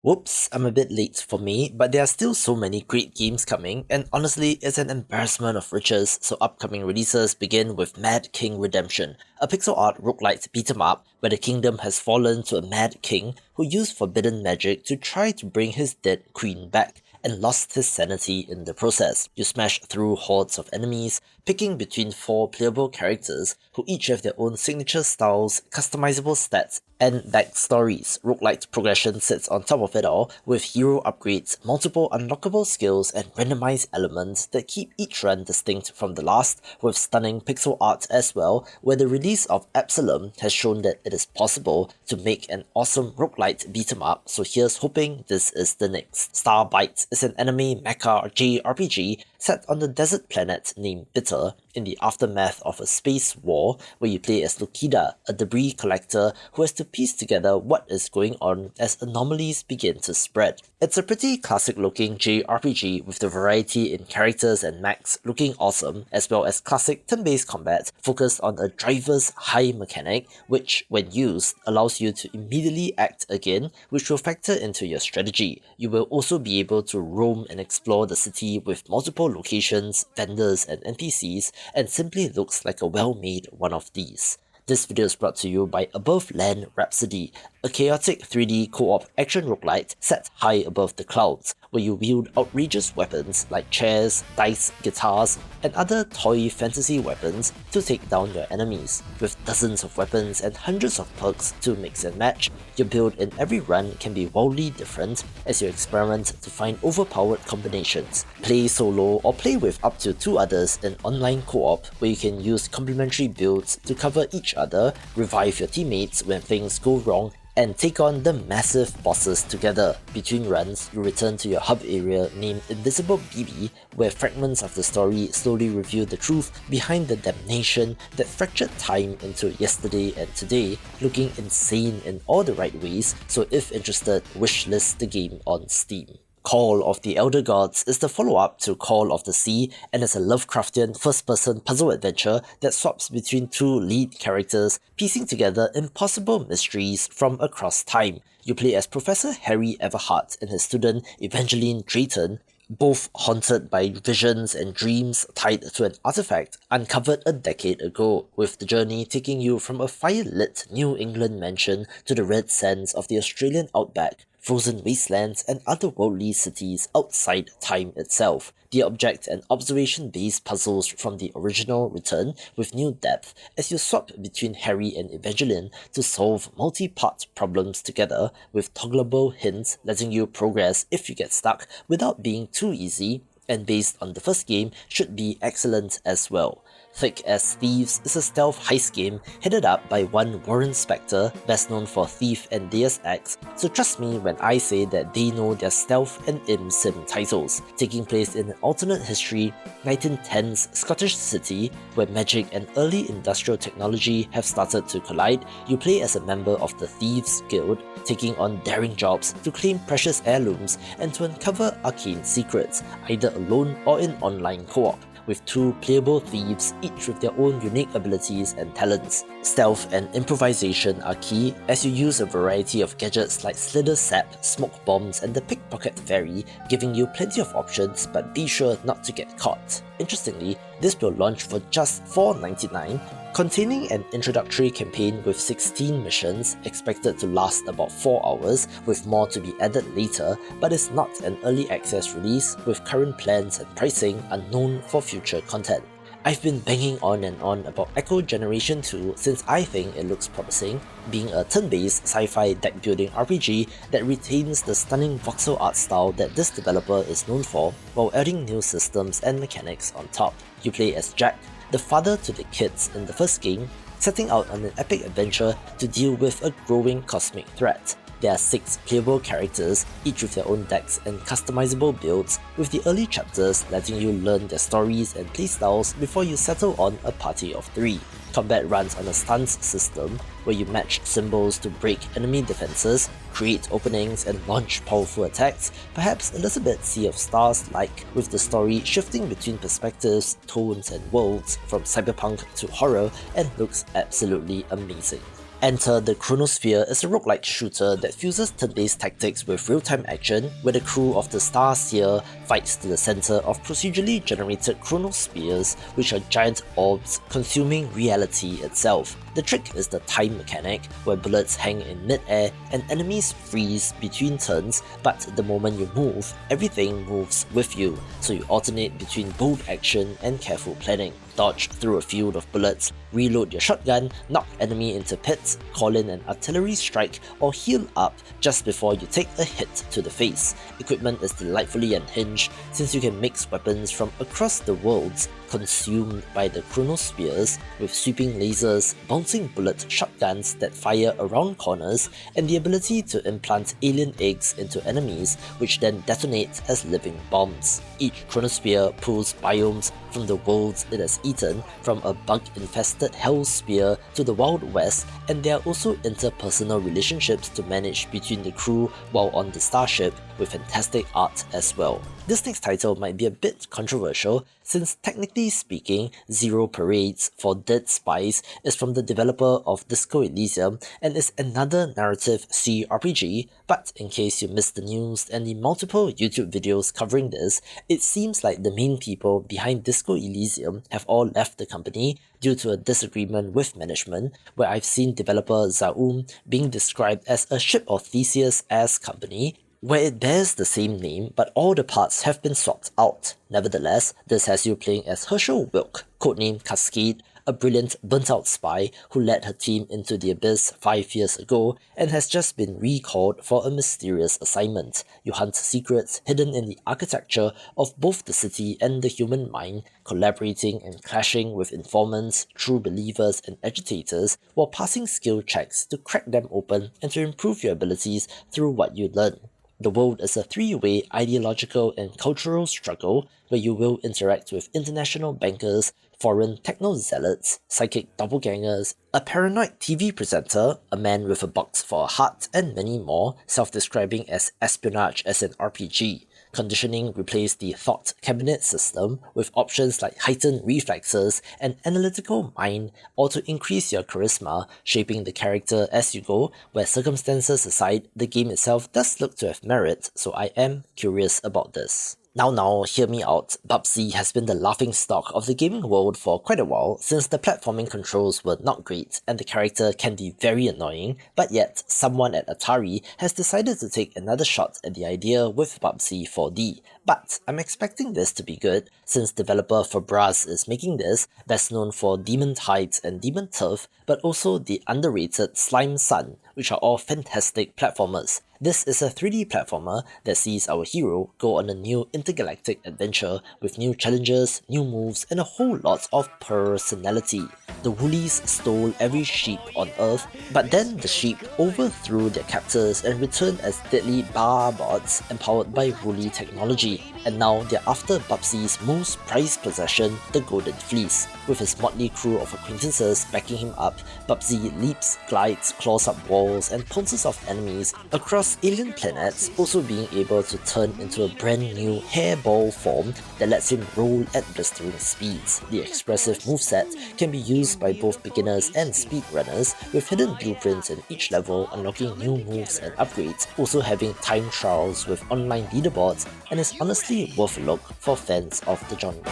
Whoops, I'm a bit late for me, but there are still so many great games coming, and honestly, it's an embarrassment of riches, so upcoming releases begin with Mad King Redemption, a pixel art roguelite beat-em-up where the kingdom has fallen to a mad king who used forbidden magic to try to bring his dead queen back, and lost his sanity in the process. You smash through hordes of enemies, picking between 4 playable characters who each have their own signature styles, customizable stats, and backstories. Roguelite progression sits on top of it all, with hero upgrades, multiple unlockable skills, and randomized elements that keep each run distinct from the last, with stunning pixel art as well, where the release of Absalom has shown that it is possible to make an awesome roguelite beat-em-up, so here's hoping this is the next. STARBITES is an anime mecha JRPG set on the desert planet named Bitter, in the aftermath of a space war, where you play as Lokida, a debris collector who has to piece together what is going on as anomalies begin to spread. It's a pretty classic looking JRPG with the variety in characters and mechs looking awesome, as well as classic turn-based combat focused on a driver's high mechanic, which, when used, allows you to immediately act again, which will factor into your strategy. You will also be able to roam and explore the city with multiple locations, vendors, and NPCs, and simply looks like a well-made one of these. This video is brought to you by Above Land Rhapsody, a chaotic 3D co-op action roguelite set high above the clouds, where you wield outrageous weapons like chairs, dice, guitars, and other toy fantasy weapons to take down your enemies. With dozens of weapons and hundreds of perks to mix and match, your build in every run can be wildly different as you experiment to find overpowered combinations. Play solo or play with up to 2 others in online co-op, where you can use complementary builds to cover each other, revive your teammates when things go wrong, and take on the massive bosses together. Between runs, you return to your hub area named Invisible BB, where fragments of the story slowly reveal the truth behind the damnation that fractured time into yesterday and today, looking insane in all the right ways, so if interested, wishlist the game on Steam. Call of the Elder Gods is the follow-up to Call of the Sea, and is a Lovecraftian first-person puzzle adventure that swaps between 2 lead characters, piecing together impossible mysteries from across time. You play as Professor Harry Everhart and his student Evangeline Drayton, both haunted by visions and dreams tied to an artifact uncovered a decade ago, with the journey taking you from a fire-lit New England mansion to the red sands of the Australian outback, frozen wastelands, and otherworldly cities outside time itself. The object and observation-based puzzles from the original return with new depth as you swap between Harry and Evangeline to solve multi-part problems together, with toggleable hints letting you progress if you get stuck without being too easy, and based on the first game, should be excellent as well. Thick As Thieves is a stealth heist game headed up by one Warren Spector, best known for Thief and Deus Ex, so trust me when I say that they know their stealth and sim titles. Taking place in an alternate history, 1910s Scottish city, where magic and early industrial technology have started to collide, you play as a member of the Thieves Guild, taking on daring jobs to claim precious heirlooms and to uncover arcane secrets, either alone or in online co-op, with 2 playable thieves, each with their own unique abilities and talents. Stealth and improvisation are key as you use a variety of gadgets like slither sap, smoke bombs, and the pickpocket fairy, giving you plenty of options, but be sure not to get caught. Interestingly, this will launch for just $4.99, containing an introductory campaign with 16 missions expected to last about 4 hours, with more to be added later, but is not an early access release, with current plans and pricing unknown for future content. I've been banging on and on about Echo Generation 2 since I think it looks promising, being a turn-based sci-fi deck-building RPG that retains the stunning voxel art style that this developer is known for, while adding new systems and mechanics on top. You play as Jack, the father to the kids in the first game, setting out on an epic adventure to deal with a growing cosmic threat. There are 6 playable characters, each with their own decks and customizable builds, with the early chapters letting you learn their stories and playstyles before you settle on a party of 3. Combat runs on a stance system, where you match symbols to break enemy defenses, create openings, and launch powerful attacks, perhaps a little bit Sea of Stars-like, with the story shifting between perspectives, tones, and worlds from cyberpunk to horror, and looks absolutely amazing. Enter the Chronosphere is a roguelike shooter that fuses turn-based tactics with real-time action, where the crew of the Starseer fights to the center of procedurally generated chronospheres, which are giant orbs consuming reality itself. The trick is the time mechanic, where bullets hang in mid-air and enemies freeze between turns, but the moment you move, everything moves with you, so you alternate between bold action and careful planning. Dodge through a field of bullets, reload your shotgun, knock enemy into pits, call in an artillery strike, or heal up just before you take a hit to the face. Equipment is delightfully unhinged, since you can mix weapons from across the worlds consumed by the chronospheres, with sweeping lasers, bouncing bullet shotguns that fire around corners, and the ability to implant alien eggs into enemies, which then detonate as living bombs. Each chronosphere pulls biomes from the worlds it has eaten, from a bug-infested hellsphere to the Wild West, and there are also interpersonal relationships to manage between the crew while on the starship, with fantastic art as well. This next title might be a bit controversial, since technically speaking, Zero Parades for Dead Spies is from the developer of Disco Elysium and is another narrative CRPG, but in case you missed the news and the multiple YouTube videos covering this, it seems like the main people behind Disco Elysium have all left the company due to a disagreement with management, where I've seen developer Zaum being described as a Ship of Theseus-esque company, where it bears the same name but all the parts have been swapped out. Nevertheless, this has you playing as Herschel Wilk, codename Cascade, a brilliant burnt-out spy who led her team into the abyss 5 years ago and has just been recalled for a mysterious assignment. You hunt secrets hidden in the architecture of both the city and the human mind, collaborating and clashing with informants, true believers and agitators, while passing skill checks to crack them open and to improve your abilities through what you learn. The world is a three-way ideological and cultural struggle where you will interact with international bankers, foreign techno-zealots, psychic doppelgangers, a paranoid TV presenter, a man with a box for a heart, and many more, self-describing as espionage as an RPG. Conditioning replaced the thought cabinet system with options like heightened reflexes and analytical mind, or to increase your charisma, shaping the character as you go, where circumstances aside, the game itself does look to have merit, so I am curious about this. Now, hear me out. Bubsy has been the laughingstock of the gaming world for quite a while, since the platforming controls were not great and the character can be very annoying, but yet someone at Atari has decided to take another shot at the idea with Bubsy 4D. But I'm expecting this to be good, since developer Fabraz is making this, best known for Demon Tides and Demon Turf, but also the underrated Slime Sun, which are all fantastic platformers. This is a 3D platformer that sees our hero go on a new intergalactic adventure with new challenges, new moves, and a whole lot of personality. The Woolies stole every sheep on Earth, but then the sheep overthrew their captors and returned as deadly barbots empowered by Woolly technology, and now they're after Bubsy's most prized possession, the Golden Fleece. With his motley crew of acquaintances backing him up, Bubsy leaps, glides, claws up walls, and pounces off enemies across alien planets, also being able to turn into a brand new hairball form that lets him roll at blistering speeds. The expressive moveset can be used by both beginners and speedrunners, with hidden blueprints in each level unlocking new moves and upgrades, also having time trials with online leaderboards, and is honestly worth a look for fans of the genre.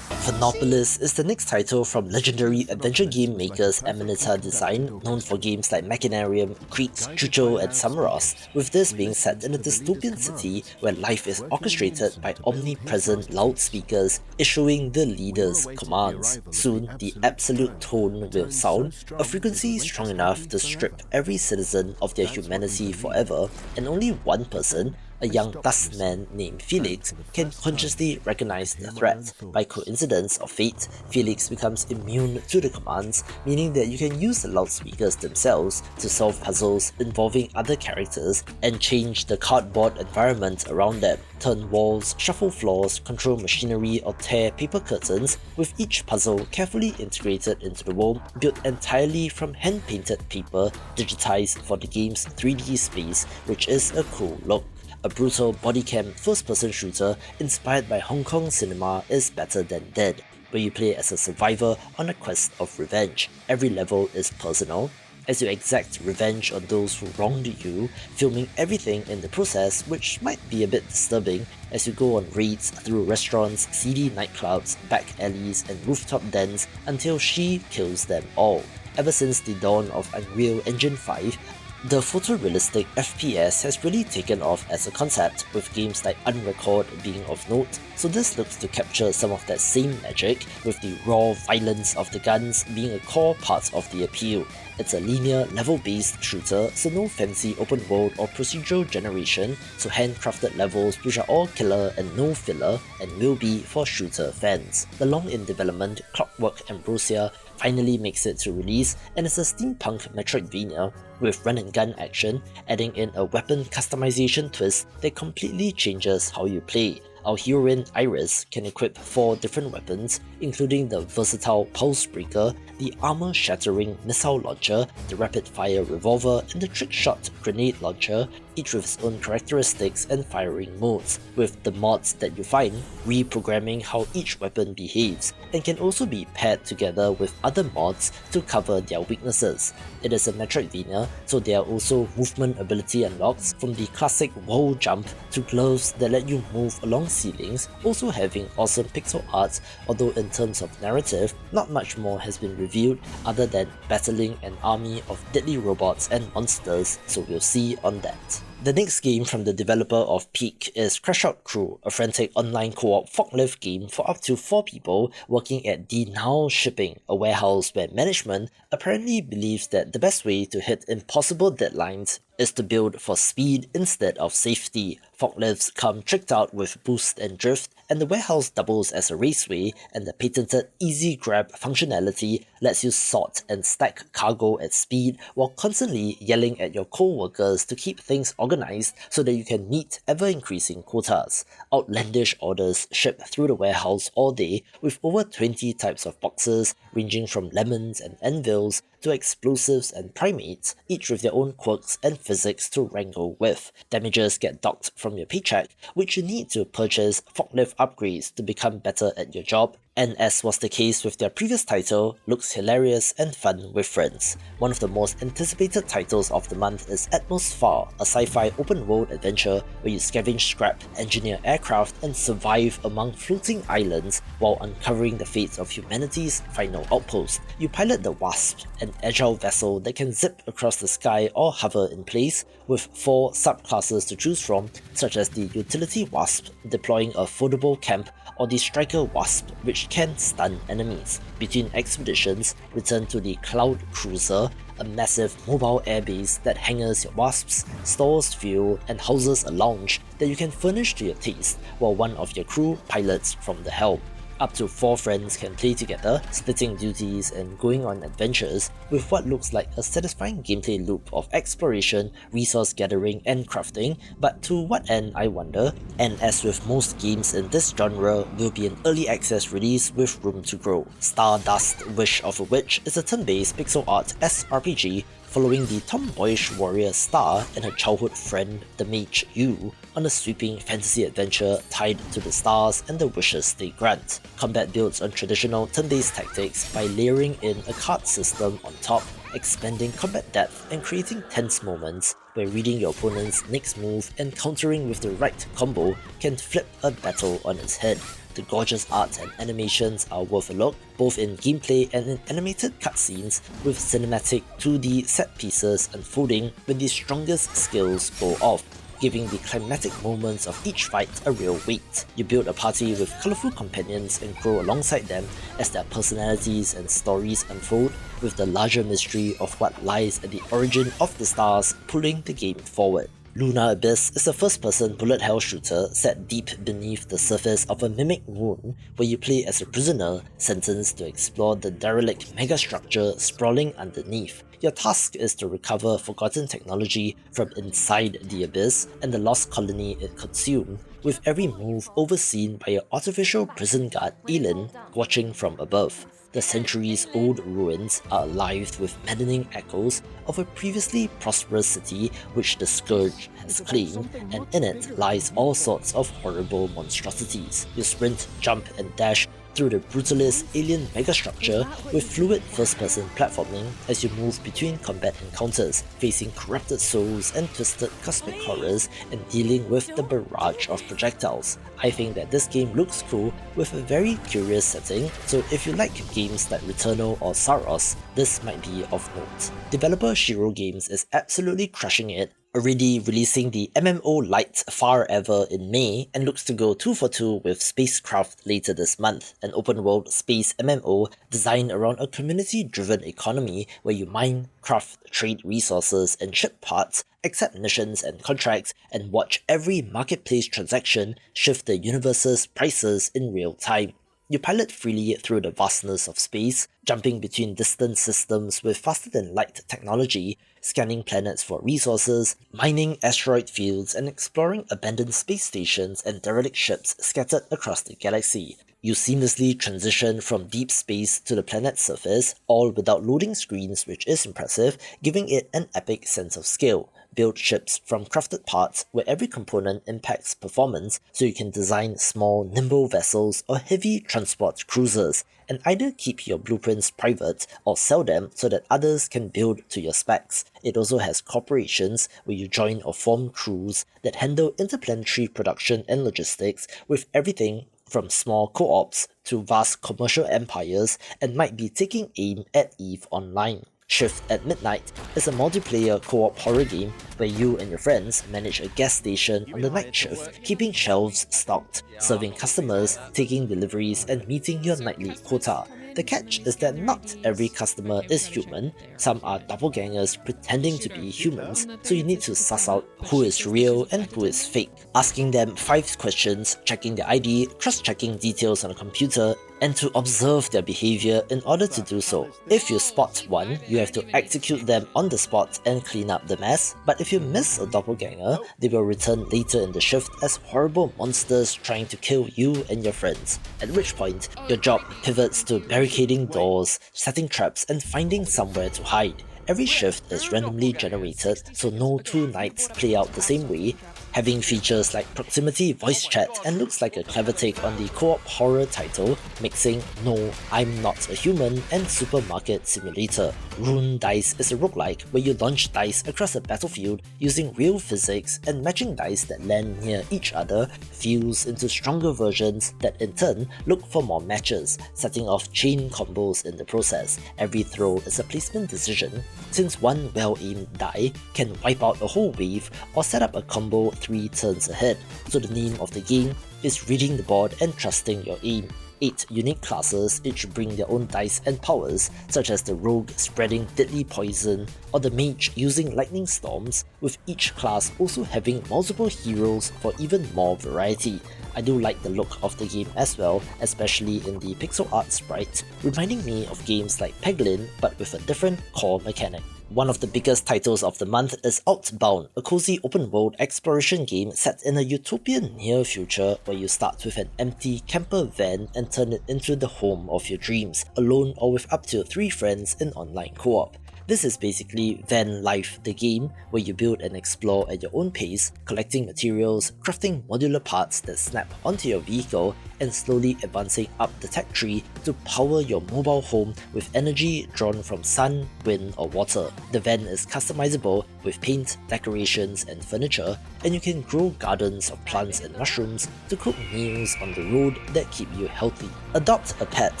Phonopolis is the next title from legendary adventure game makers Amanita Design, known for games like Machinarium, Creeks, Chucho, and Summeros, with this being set in a dystopian city where life is orchestrated by omnipresent loudspeakers issuing the leader's commands. Soon, the absolute tone will sound, a frequency strong enough to strip every citizen of their humanity forever, and only one person, a young dustman named Felix, can consciously recognize the threat. By coincidence or fate, Felix becomes immune to the commands, meaning that you can use the loudspeakers themselves to solve puzzles involving other characters and change the cardboard environment around them, turn walls, shuffle floors, control machinery, or tear paper curtains, with each puzzle carefully integrated into the world, built entirely from hand-painted paper, digitized for the game's 3D space, which is a cool look. A brutal bodycam first-person shooter inspired by Hong Kong cinema is better than Dead, where you play as a survivor on a quest of revenge. Every level is personal, as you exact revenge on those who wronged you, filming everything in the process, which might be a bit disturbing as you go on raids through restaurants, seedy nightclubs, back alleys and rooftop dens until she kills them all. Ever since the dawn of Unreal Engine 5, the photorealistic FPS has really taken off as a concept, with games like Unrecord being of note, so this looks to capture some of that same magic, with the raw violence of the guns being a core part of the appeal. It's a linear, level-based shooter, so no fancy open world or procedural generation, so handcrafted levels which are all killer and no filler, and will be for shooter fans. The long-in-development Clockwork Ambrosia finally makes it to release, and is a steampunk Metroidvania with run-and-gun action, adding in a weapon customization twist that completely changes how you play. Our heroine Iris can equip 4 different weapons, including the versatile Pulse Breaker, the armor-shattering missile launcher, the rapid-fire revolver, and the trick-shot grenade launcher, each with its own characteristics and firing modes, with the mods that you find reprogramming how each weapon behaves, and can also be paired together with other mods to cover their weaknesses. It is a Metroidvania, so there are also movement ability unlocks, from the classic wall jump to gloves that let you move along ceilings, also having awesome pixel art, although in terms of narrative, not much more has been revealed other than battling an army of deadly robots and monsters, so we'll see on that. The next game from the developer of Peak is Crashout Crew, a frantic online co-op forklift game for up to 4 people working at the Now Shipping, a warehouse where management apparently believes that the best way to hit impossible deadlines is to build for speed instead of safety. Forklifts come tricked out with boost and drift, and the warehouse doubles as a raceway, and the patented easy grab functionality lets you sort and stack cargo at speed while constantly yelling at your co-workers to keep things organized so that you can meet ever-increasing quotas. Outlandish orders ship through the warehouse all day, with over 20 types of boxes ranging from lemons and anvils to explosives and primates, each with their own quirks and physics to wrangle with. Damages get docked from your paycheck, which you need to purchase forklift upgrades to become better at your job, and as was the case with their previous title, looks hilarious and fun with friends. One of the most anticipated titles of the month is ATMOSFAR, a sci-fi open-world adventure where you scavenge scrap, engineer aircraft, and survive among floating islands while uncovering the fates of humanity's final outpost. You pilot the Wasp, an agile vessel that can zip across the sky or hover in place, with 4 subclasses to choose from, such as the Utility Wasp, deploying a foldable camp, or the Striker Wasp, which can stun enemies. Between expeditions, return to the Cloud Cruiser, a massive mobile airbase that hangars your wasps, stores fuel, and houses a lounge that you can furnish to your taste, while one of your crew pilots from the helm. Up to 4 friends can play together, splitting duties and going on adventures, with what looks like a satisfying gameplay loop of exploration, resource gathering and crafting, but to what end I wonder, and as with most games in this genre, will be an early access release with room to grow. Stardust Wish of a Witch is a turn-based pixel art SRPG following the tomboyish warrior Star and her childhood friend, the mage Yu, on a sweeping fantasy adventure tied to the stars and the wishes they grant. Combat builds on traditional turn-based tactics by layering in a card system on top, expanding combat depth and creating tense moments where reading your opponent's next move and countering with the right combo can flip a battle on its head. The gorgeous art and animations are worth a look, both in gameplay and in animated cutscenes, with cinematic 2D set pieces unfolding when the strongest skills go off, giving the climatic moments of each fight a real weight. You build a party with colourful companions and grow alongside them as their personalities and stories unfold, with the larger mystery of what lies at the origin of the stars pulling the game forward. Lunar Abyss is a first-person bullet hell shooter set deep beneath the surface of a mimic moon, where you play as a prisoner sentenced to explore the derelict megastructure sprawling underneath. Your task is to recover forgotten technology from inside the abyss and the lost colony it consumed, with every move overseen by your artificial prison guard Elin watching from above. The centuries-old ruins are alive with maddening echoes of a previously prosperous city which the Scourge has claimed, and in it lies all sorts of horrible monstrosities. You sprint, jump and dash through the brutalist alien megastructure with fluid first-person platforming as you move between combat encounters, facing corrupted souls and twisted cosmic horrors and dealing with the barrage of projectiles. I think that this game looks cool with a very curious setting, so if you like games like Returnal or Saros, this might be of note. Developer Shiro Games is absolutely crushing it, already releasing the MMO Light Far Ever in May and looks to go 2 for 2 with SpaceCraft later this month, an open-world space MMO designed around a community-driven economy where you mine, craft, trade resources and ship parts, accept missions and contracts, and watch every marketplace transaction shift the universe's prices in real time. You pilot freely through the vastness of space, jumping between distant systems with faster-than-light technology, scanning planets for resources, mining asteroid fields, and exploring abandoned space stations and derelict ships scattered across the galaxy. You seamlessly transition from deep space to the planet's surface, all without loading screens, which is impressive, giving it an epic sense of scale. Build ships from crafted parts where every component impacts performance, so you can design small, nimble vessels or heavy transport cruisers, and either keep your blueprints private or sell them so that others can build to your specs. It also has corporations where you join or form crews that handle interplanetary production and logistics, with everything from small co-ops to vast commercial empires, and might be taking aim at EVE Online. Shift at Midnight is a multiplayer co-op horror game where you and your friends manage a gas station on the night shift, keeping shelves stocked, serving customers, taking deliveries, and meeting your nightly quota. The catch is that not every customer is human. Some are doppelgangers pretending to be humans, so you need to suss out who is real and who is fake, asking them 5 questions, checking their ID, cross-checking details on a computer, and to observe their behavior in order to do so. If you spot one, you have to execute them on the spot and clean up the mess, but if you miss a doppelganger, they will return later in the shift as horrible monsters trying to kill you and your friends, at which point your job pivots to barricading doors, setting traps, and finding somewhere to hide. Every shift is randomly generated, so no 2 nights play out the same way, having features like proximity voice chat and looks like a clever take on the co-op horror title, mixing No, I'm Not a Human and Supermarket Simulator. Rune Dice is a roguelike where you launch dice across a battlefield using real physics, and matching dice that land near each other fuse into stronger versions that in turn look for more matches, setting off chain combos in the process. Every throw is a placement decision, since one well-aimed die can wipe out a whole wave or set up a combo 3 turns ahead, so the name of the game is reading the board and trusting your aim. 8 unique classes each bring their own dice and powers, such as the rogue spreading deadly poison or the mage using lightning storms, with each class also having multiple heroes for even more variety. I do like the look of the game as well, especially in the pixel art sprites, reminding me of games like Peglin but with a different core mechanic. One of the biggest titles of the month is Outbound, a cozy open-world exploration game set in a utopian near future where you start with an empty camper van and turn it into the home of your dreams, alone or with up to 3 friends in online co-op. This is basically Van Life, the game, where you build and explore at your own pace, collecting materials, crafting modular parts that snap onto your vehicle, and slowly advancing up the tech tree to power your mobile home with energy drawn from sun, wind, or water. The van is customizable with paint, decorations, and furniture, and you can grow gardens of plants and mushrooms to cook meals on the road that keep you healthy. Adopt a pet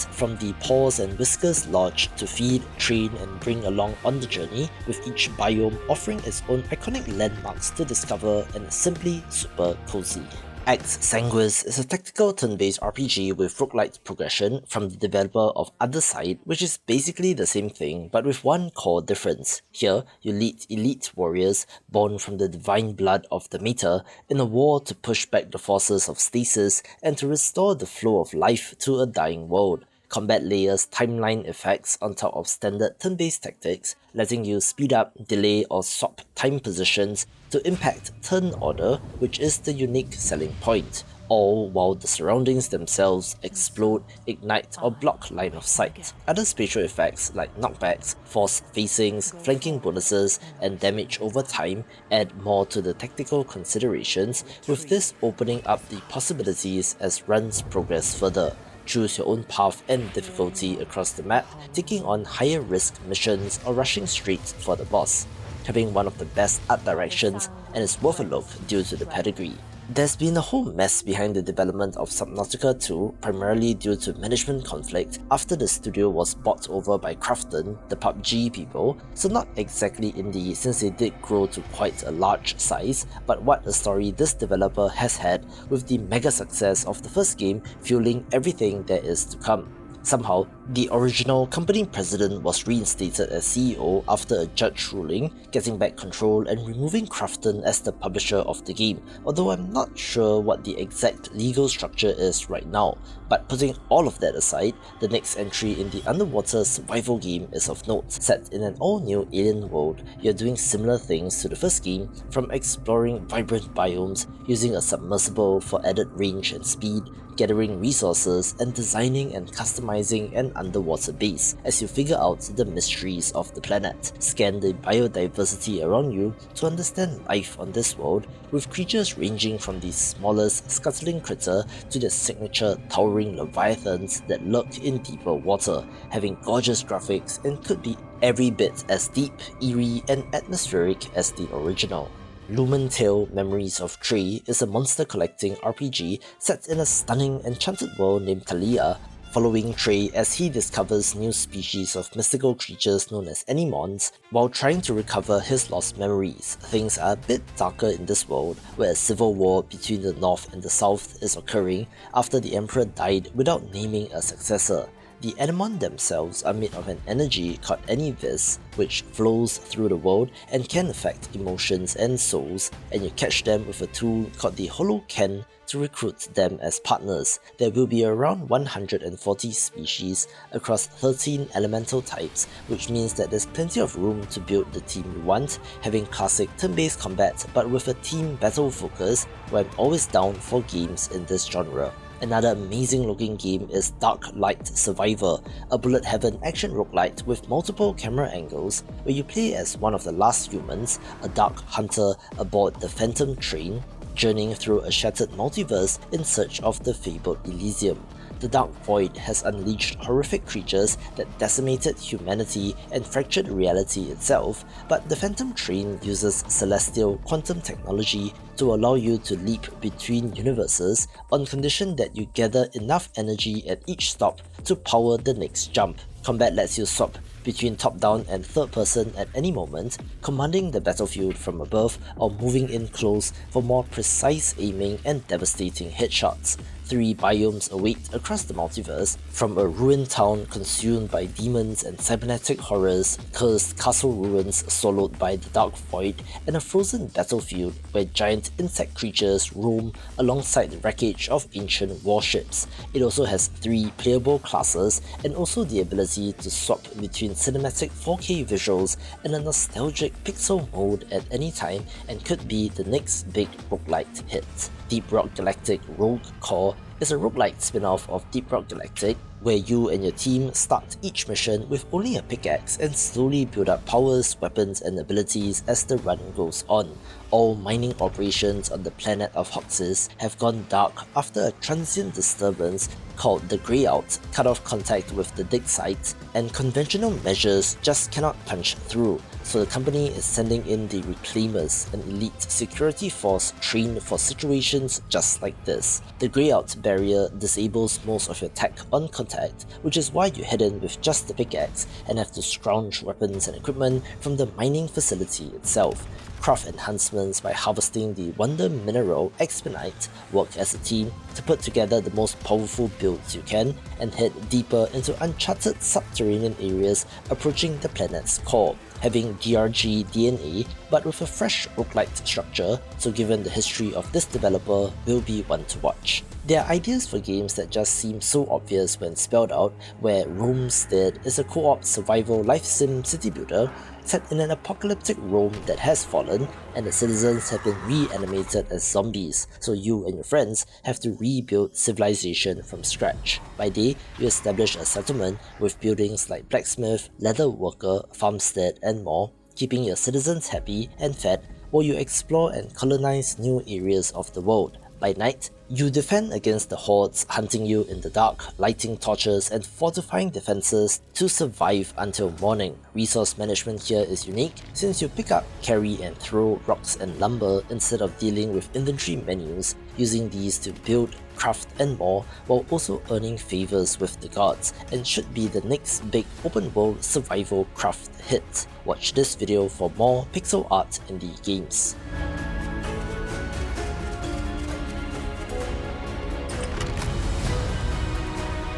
from the Paws and Whiskers Lodge to feed, train, and bring along on the journey, with each biome offering its own iconic landmarks to discover and is simply super cozy. Ex Sanguis is a tactical turn-based RPG with roguelite progression from the developer of Other Side, which is basically the same thing but with one core difference. Here, you lead elite warriors born from the divine blood of the Mater in a war to push back the forces of stasis and to restore the flow of life to a dying world. Combat layers timeline effects on top of standard turn-based tactics, letting you speed up, delay, or swap time positions to impact turn order, which is the unique selling point, all while the surroundings themselves explode, ignite, or block line of sight. Other spatial effects like knockbacks, force facings, flanking bonuses, and damage over time add more to the tactical considerations, with this opening up the possibilities as runs progress further. choose your own path and difficulty across the map, taking on higher risk missions or rushing straight for the boss, having one of the best art directions and is worth a look due to the pedigree. There's been a whole mess behind the development of Subnautica 2, primarily due to management conflict after the studio was bought over by Krafton, the PUBG people, so not exactly indie since they did grow to quite a large size, but what a story this developer has had, with the mega success of the first game fueling everything there is to come. Somehow, the original company president was reinstated as CEO after a judge ruling, getting back control and removing Krafton as the publisher of the game, although I'm not sure what the exact legal structure is right now. But putting all of that aside, the next entry in the underwater survival game is of note. Set in an all-new alien world, you're doing similar things to the first game, from exploring vibrant biomes, using a submersible for added range and speed, gathering resources, and designing and customizing an underwater base as you figure out the mysteries of the planet. Scan the biodiversity around you to understand life on this world, with creatures ranging from the smallest scuttling critter to the signature towering leviathans that lurk in deeper water, having gorgeous graphics and could be every bit as deep, eerie, and atmospheric as the original. Lumen Tale Memories of Trey is a monster collecting RPG set in a stunning enchanted world named Talia, following Trey as he discovers new species of mystical creatures known as Animons while trying to recover his lost memories. Things are a bit darker in this world, where a civil war between the north and the south is occurring after the emperor died without naming a successor. The Anemon themselves are made of an energy called Anivis, which flows through the world and can affect emotions and souls, and you catch them with a tool called the Holoken to recruit them as partners. There will be around 140 species across 13 elemental types, which means that there's plenty of room to build the team you want, having classic turn-based combat but with a team battle focus, where I'm always down for games in this genre. Another amazing looking game is Dark Light Survivor, a bullet heaven action roguelite with multiple camera angles where you play as one of the last humans, a dark hunter aboard the Phantom train, journeying through a shattered multiverse in search of the fabled Elysium. The Dark Void has unleashed horrific creatures that decimated humanity and fractured reality itself, but the Phantom Train uses celestial quantum technology to allow you to leap between universes on condition that you gather enough energy at each stop to power the next jump. Combat lets you swap between top-down and third-person at any moment, commanding the battlefield from above or moving in close for more precise aiming and devastating headshots. 3 biomes await across the multiverse, from a ruined town consumed by demons and cybernetic horrors, cursed castle ruins swallowed by the Dark Void, and a frozen battlefield where giant insect creatures roam alongside the wreckage of ancient warships. It also has 3 playable classes and also the ability to swap between cinematic 4K visuals and a nostalgic pixel mode at any time, and could be the next big roguelite hit. Deep Rock Galactic Rogue Core is a roguelite spin-off of Deep Rock Galactic, where you and your team start each mission with only a pickaxe and slowly build up powers, weapons, and abilities as the run goes on. All mining operations on the planet of Hoxis have gone dark after a transient disturbance called the Greyout cut off contact with the dig sites, and conventional measures just cannot punch through, so the company is sending in the Reclaimers, an elite security force trained for situations just like this. The Greyout barrier disables most of your tech on contact, which is why you head in with just the pickaxe and have to scrounge weapons and equipment from the mining facility itself. Craft enhancements by harvesting the wonder mineral Expedite, work as a team to put together the most powerful builds you can, and head deeper into uncharted subterranean areas approaching the planet's core, having DRG DNA but with a fresh roguelite structure, so given the history of this developer, will be one to watch. There are ideas for games that just seem so obvious when spelled out, where Roamstead is a co-op survival life sim city builder set in an apocalyptic Rome that has fallen, and the citizens have been reanimated as zombies, so you and your friends have to rebuild civilization from scratch. By day, you establish a settlement with buildings like blacksmith, leather worker, farmstead, and more, keeping your citizens happy and fed while you explore and colonize new areas of the world. By night, you defend against the hordes hunting you in the dark, lighting torches and fortifying defenses to survive until morning. Resource management here is unique since you pick up, carry and throw rocks and lumber instead of dealing with inventory menus, using these to build, craft and more, while also earning favours with the gods, and should be the next big open world survival craft hit. Watch this video for more pixel art indie games.